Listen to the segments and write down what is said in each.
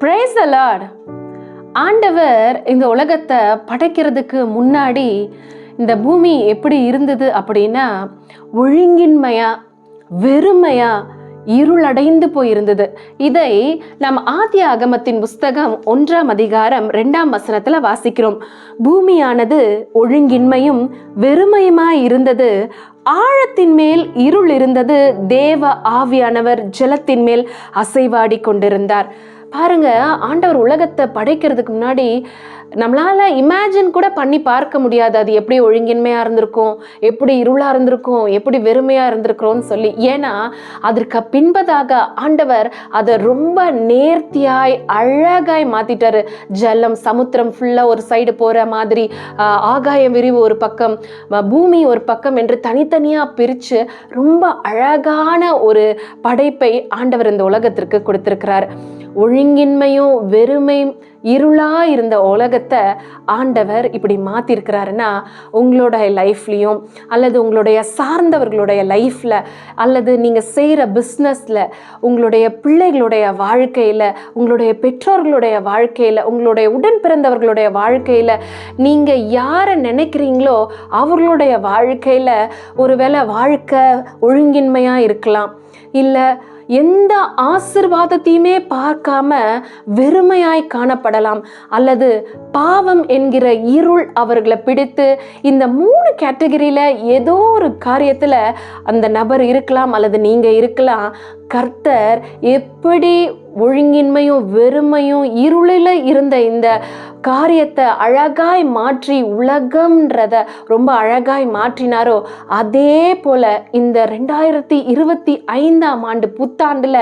Praise the Lord. ஆண்டவர் இந்த உலகத்தை படைக்கிறதுக்கு முன்னாடி இந்த பூமி எப்படி இருந்தது அப்படின்னா ஒழுங்கின்மையா, வெறுமையா, இருளடைந்து போயிருந்தது. இதை நம் ஆதி ஆகமத்தின் புஸ்தகம் 1ஆம் அதிகாரம் 2ஆம் வசனத்துல வாசிக்கிறோம். பூமியானது ஒழுங்கின்மையும் வெறுமையுமாய் இருந்தது, ஆழத்தின் மேல் இருள் இருந்தது, தேவ ஆவியானவர் ஜலத்தின் மேல் அசைவாடி கொண்டிருந்தார். பாருங்க, ஆண்டவர் உலகத்தை படைக்கிறதுக்கு முன்னாடி நம்மளால இமேஜின் கூட பண்ணி பார்க்க முடியாது அது எப்படி ஒழுங்கின்மையா இருந்திருக்கும், எப்படி இருளா இருந்திருக்கும், எப்படி வெறுமையா இருந்திருக்கிறோம்னு சொல்லி. ஏன்னா அதற்கு பின்பதாக ஆண்டவர் அதை ரொம்ப நேர்த்தியாய் அழகாய் மாத்திட்டாரு. ஜலம், சமுத்திரம் ஃபுல்லா ஒரு சைடு போற மாதிரி, ஆகாய விரிவு ஒரு பக்கம், பூமி ஒரு பக்கம் என்று தனித்தனியா பிரிச்சு ரொம்ப அழகான ஒரு படைப்பை ஆண்டவர் இந்த உலகத்திற்கு கொடுத்திருக்கிறார். ஒழுங்கின்மையும் வெறுமையும் இருளா இருந்த உலகத்தை ஆண்டவர் இப்படி மாத்திருக்கிறாருன்னா, உங்களோட லைஃப்லையும் அல்லது உங்களுடைய சார்ந்தவர்களுடைய லைஃப்ல அல்லது நீங்க செய்யற பிஸ்னஸ்ல, உங்களுடைய பிள்ளைகளுடைய வாழ்க்கையில, உங்களுடைய பெற்றோர்களுடைய வாழ்க்கையில, உங்களுடைய உடன் பிறந்தவர்களுடைய வாழ்க்கையில, நீங்க யாரை நினைக்கிறீங்களோ அவர்களுடைய வாழ்க்கையில ஒருவேளை வாழ்க்கை ஒழுங்கின்மையா இருக்கலாம், இல்லை எந்த ஆசீர்வாதத்தையுமே பார்க்காம வெறுமையாய் காணப்படலாம், அல்லது பாவம் என்கிற இருள் அவர்களை பிடித்து இந்த 3 கேட்டகரியில ஏதோ ஒரு காரியத்துல அந்த நபர் இருக்கலாம் அல்லது நீங்க இருக்கலாம். கர்த்தர் எப்படி ஒழுங்கின்மையும் வெறுமையும் இருளில் இருந்த இந்த காரியத்தை அழகாய் மாற்றி உலகம்ன்றத ரொம்ப அழகாய் மாற்றினாரோ, அதே போல இந்த 2025ஆம் ஆண்டு புத்தாண்டுல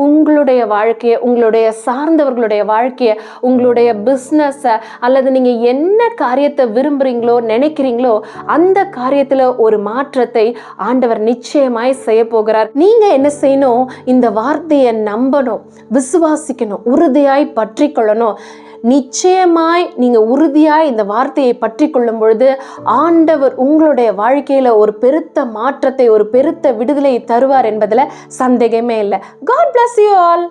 உங்களுடைய வாழ்க்கையை, உங்களுடைய சார்ந்தவர்களுடைய வாழ்க்கையை, உங்களுடைய பிஸ்னஸை அல்லது நீங்க என்ன காரியத்தை விரும்புறீங்களோ நினைக்கிறீங்களோ அந்த காரியத்துல ஒரு மாற்றத்தை ஆண்டவர் நிச்சயமாய் செய்ய போகிறார். நீங்க என்ன செய்யணும்? இந்த வார்த்தையை நம்பணும், விசுவாசிக்கணும், உறுதியாய் பற்றி கொள்ளணும். நிச்சயமாய் நீங்க உறுதியாய் இந்த வார்த்தையை பற்றி கொள்ளும் பொழுது ஆண்டவர் உங்களுடைய வாழ்க்கையில ஒரு பெருத்த மாற்றத்தை, ஒரு பெருத்த விடுதலை தருவார் என்பதுல சந்தேகமே இல்லை. God bless you all.